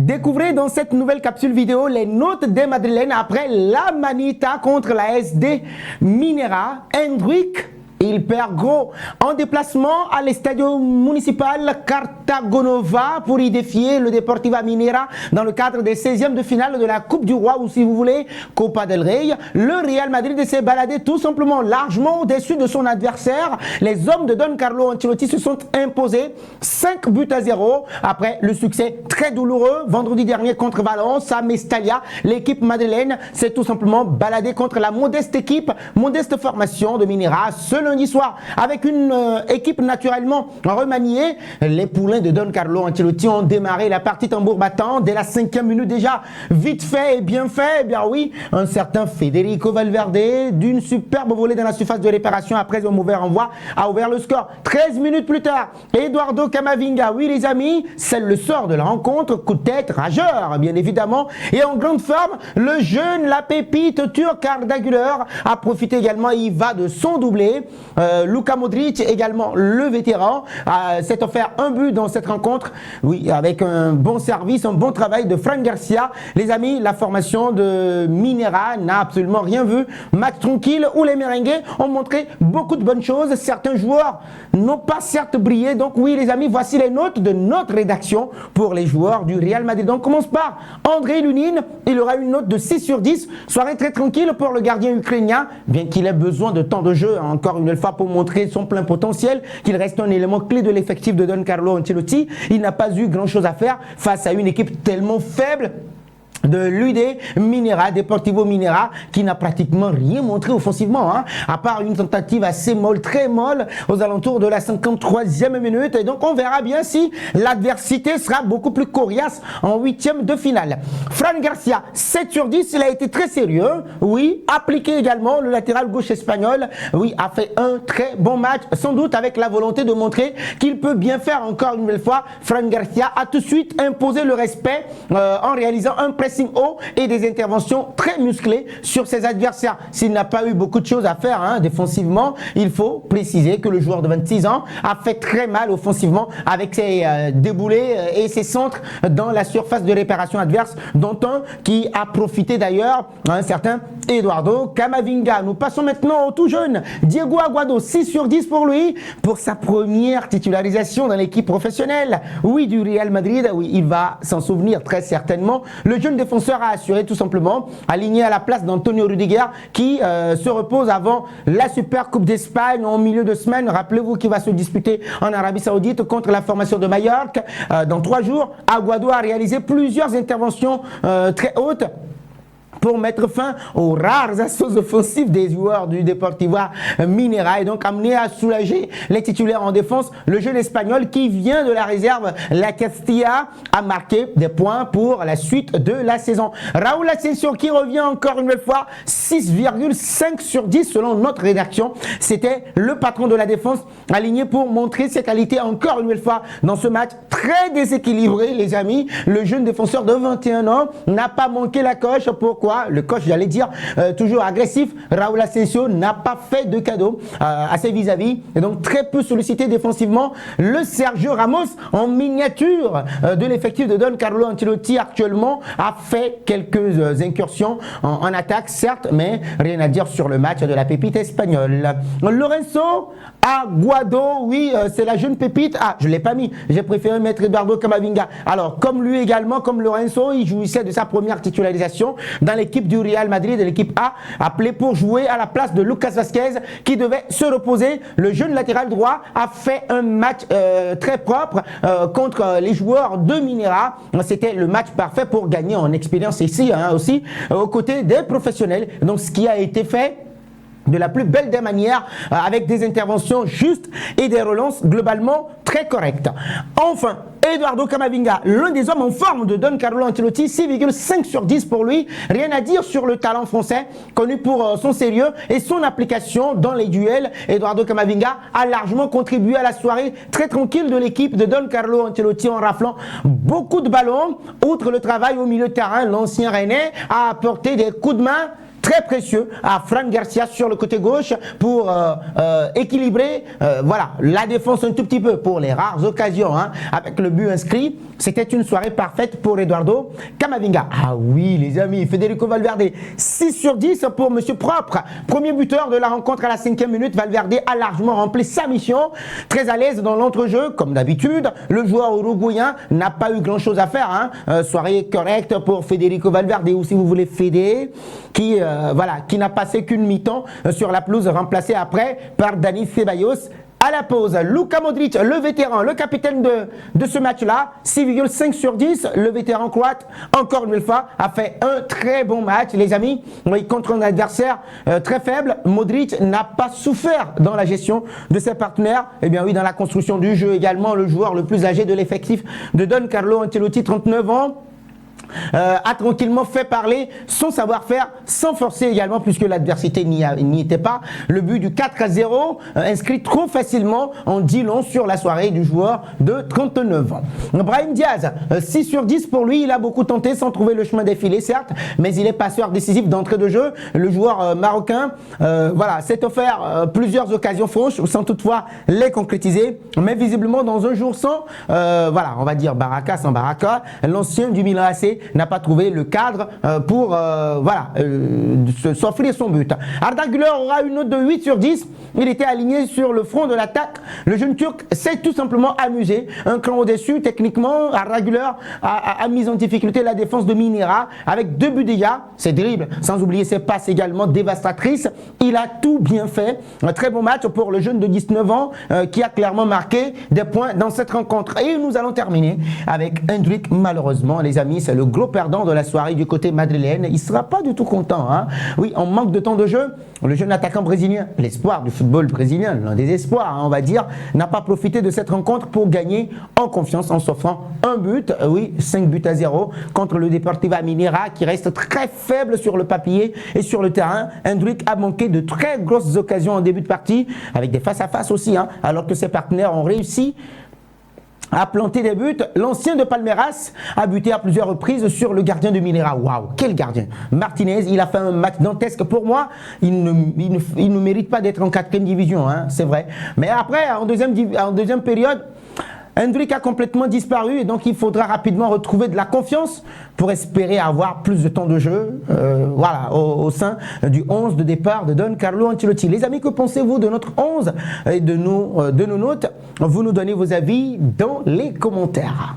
Découvrez dans cette nouvelle capsule vidéo les notes des Madrilènes après la manita contre la SD Minera. Hendrick, il perd gros en déplacement à l'Estadio Municipal Cartagonova pour y défier le Deportiva Minera dans le cadre des 16e de finale de la Coupe du Roi ou si vous voulez Copa del Rey. Le Real Madrid s'est baladé tout simplement largement au-dessus de son adversaire. Les hommes de Don Carlo Ancelotti se sont imposés 5-0 après le succès très douloureux vendredi dernier contre Valence à Mestalla. L'équipe madrilène s'est tout simplement baladée contre la modeste formation de Minera ce lundi soir avec une équipe naturellement remaniée. Les poulains de Don Carlo Ancelotti ont démarré la partie tambour battant dès la 5e minute déjà. Vite fait et bien fait, eh bien oui, un certain Federico Valverde d'une superbe volée dans la surface de réparation après un mauvais renvoi a ouvert le score. 13 minutes plus tard, Eduardo Camavinga, oui les amis, c'est le sort de la rencontre, coup de tête rageur bien évidemment, et en grande forme, le jeune, la pépite turc Arda Güler a profité également, il va de son doublé. Luka Modric également, le vétéran, s'est offert un but dans cette rencontre, oui, avec un bon service, un bon travail de Fran Garcia. Les amis, la formation de Minera n'a absolument rien vu. Match tranquille où les merengues ont montré beaucoup de bonnes choses. Certains joueurs n'ont pas certes brillé. Donc oui les amis, voici les notes de notre rédaction pour les joueurs du Real Madrid. Donc on commence par André Lunin, il aura une note de 6/10. Soirée très tranquille pour le gardien ukrainien, bien qu'il ait besoin de temps de jeu, encore une fois pour montrer son plein potentiel, qu'il reste un élément clé de l'effectif de Don Carlo Ancelotti. Il n'a pas eu grand chose à faire face à une équipe tellement faible de l'UD Minera, Deportivo Minera, qui n'a pratiquement rien montré offensivement, hein, à part une tentative assez molle, très molle, aux alentours de la 53e minute. Et donc on verra bien si l'adversité sera beaucoup plus coriace en 8e de finale. Fran Garcia, 7/10, il a été très sérieux, oui, appliqué également, le latéral gauche espagnol, oui, a fait un très bon match, sans doute avec la volonté de montrer qu'il peut bien faire encore une nouvelle fois. Fran Garcia a tout de suite imposé le respect en réalisant un pressing haut et des interventions très musclées sur ses adversaires. S'il n'a pas eu beaucoup de choses à faire hein, défensivement, il faut préciser que le joueur de 26 ans a fait très mal offensivement avec ses déboulés et ses centres dans la surface de réparation adverse, dont un qui a profité d'ailleurs, un certain Eduardo Camavinga. Nous passons maintenant au tout jeune Diego Aguado, 6/10 pour lui, pour sa première titularisation dans l'équipe professionnelle. Oui, du Real Madrid, oui, il va s'en souvenir très certainement. Le jeune défenseur a assuré tout simplement, aligné à la place d'Antonio Rudiger qui se repose avant la Super Coupe d'Espagne en milieu de semaine. Rappelez-vous qu'il va se disputer en Arabie Saoudite contre la formation de Mallorca dans 3 jours. Aguado a réalisé plusieurs interventions très hautes pour mettre fin aux rares assauts offensifs des joueurs du Deportivo Minera et donc amener à soulager les titulaires en défense. Le jeune espagnol qui vient de la réserve, la Castilla, a marqué des points pour la suite de la saison. Raúl Asensio qui revient encore une fois, 6,5/10 selon notre rédaction. C'était le patron de la défense aligné pour montrer ses qualités encore une fois dans ce match très déséquilibré les amis. Le jeune défenseur de 21 ans n'a pas manqué la coche. Pourquoi? Le coach, j'allais dire, toujours agressif, Raúl Asensio n'a pas fait de cadeau à ses vis-à-vis et donc très peu sollicité défensivement. Le Sergio Ramos, en miniature de l'effectif de Don Carlo Ancelotti actuellement, a fait quelques incursions en attaque, certes, mais rien à dire sur le match de la pépite espagnole. Lorenzo Aguado, oui, c'est la jeune pépite. Ah, je ne l'ai pas mis, j'ai préféré mettre Eduardo Camavinga. Alors, comme lui également, comme Lorenzo, il jouissait de sa première titularisation dans l'équipe du Real Madrid, l'équipe A, appelée pour jouer à la place de Lucas Vazquez qui devait se reposer. Le jeune latéral droit a fait un match très propre contre les joueurs de Minera. C'était le match parfait pour gagner en expérience ici hein, aussi, aux côtés des professionnels. Donc ce qui a été fait de la plus belle des manières, avec des interventions justes et des relances globalement très correctes. Enfin, Eduardo Camavinga, l'un des hommes en forme de Don Carlo Ancelotti, 6,5/10 pour lui. Rien à dire sur le talent français, connu pour son sérieux et son application dans les duels. Eduardo Camavinga a largement contribué à la soirée très tranquille de l'équipe de Don Carlo Ancelotti en raflant beaucoup de ballons. Outre le travail au milieu de terrain, l'ancien Rennais a apporté des coups de main très précieux à Fran Garcia sur le côté gauche pour équilibrer voilà, la défense un tout petit peu pour les rares occasions hein, avec le but inscrit. C'était une soirée parfaite pour Eduardo Camavinga. Ah oui les amis, Federico Valverde 6 sur 10 pour Monsieur Propre. Premier buteur de la rencontre à la 5e minute. Valverde a largement rempli sa mission. Très à l'aise dans l'entrejeu comme d'habitude. Le joueur uruguayen n'a pas eu grand chose à faire. Hein. Soirée correcte pour Federico Valverde ou si vous voulez Fede qui, voilà, qui n'a passé qu'une mi-temps sur la pelouse remplacée après par Dani Ceballos. À la pause, Luka Modric, le vétéran, le capitaine de ce match-là, 6,5 sur 10. Le vétéran croate, encore une fois, a fait un très bon match, les amis. Oui, contre un adversaire très faible, Modric n'a pas souffert dans la gestion de ses partenaires. Eh bien oui, dans la construction du jeu également, le joueur le plus âgé de l'effectif de Don Carlo Ancelotti, 39 ans. A tranquillement fait parler son savoir-faire sans forcer également puisque l'adversité n'y était pas. Le but du 4-0 inscrit trop facilement en dit long sur la soirée du joueur de 39 ans. Brahim Diaz, 6 sur 10 pour lui, il a beaucoup tenté sans trouver le chemin défilé certes, mais il est passeur décisif d'entrée de jeu. Le joueur marocain voilà, s'est offert plusieurs occasions franches sans toutefois les concrétiser, mais visiblement dans un jour sans, voilà, on va dire baraka sans baraka, l'ancien du Milan AC n'a pas trouvé le cadre pour voilà, s'offrir son but. Arda Güler aura une note de 8 sur 10. Il était aligné sur le front de l'attaque. Le jeune Turc s'est tout simplement amusé. Un cran au-dessus, techniquement, Arda Güler a mis en difficulté la défense de Minera avec 2 buts déjà. Ses dribbles, sans oublier ses passes également dévastatrices. Il a tout bien fait. Un très bon match pour le jeune de 19 ans qui a clairement marqué des points dans cette rencontre. Et nous allons terminer avec Endrick. Malheureusement, les amis, c'est le gros perdant de la soirée du côté madrilène. Il ne sera pas du tout content. Hein. Oui, on manque de temps de jeu. Le jeune attaquant brésilien, l'espoir du football brésilien, l'un des espoirs, hein, on va dire, n'a pas profité de cette rencontre pour gagner en confiance en s'offrant un but. Oui, 5-0 contre le Deportiva Minera qui reste très faible sur le papier et sur le terrain. Endrick a manqué de très grosses occasions en début de partie avec des face-à-face aussi, hein, alors que ses partenaires ont réussi a planté des buts. L'ancien de Palmeiras a buté à plusieurs reprises sur le gardien de Minera. Waouh, quel gardien! Martinez, il a fait un match dantesque pour moi. Il ne mérite pas d'être en 4e division, hein, c'est vrai. Mais après, en deuxième période, Endrick a complètement disparu et donc il faudra rapidement retrouver de la confiance pour espérer avoir plus de temps de jeu voilà, au sein du 11 de départ de Don Carlo Ancelotti. Les amis, que pensez-vous de notre 11 et de nos notes? Vous nous donnez vos avis dans les commentaires.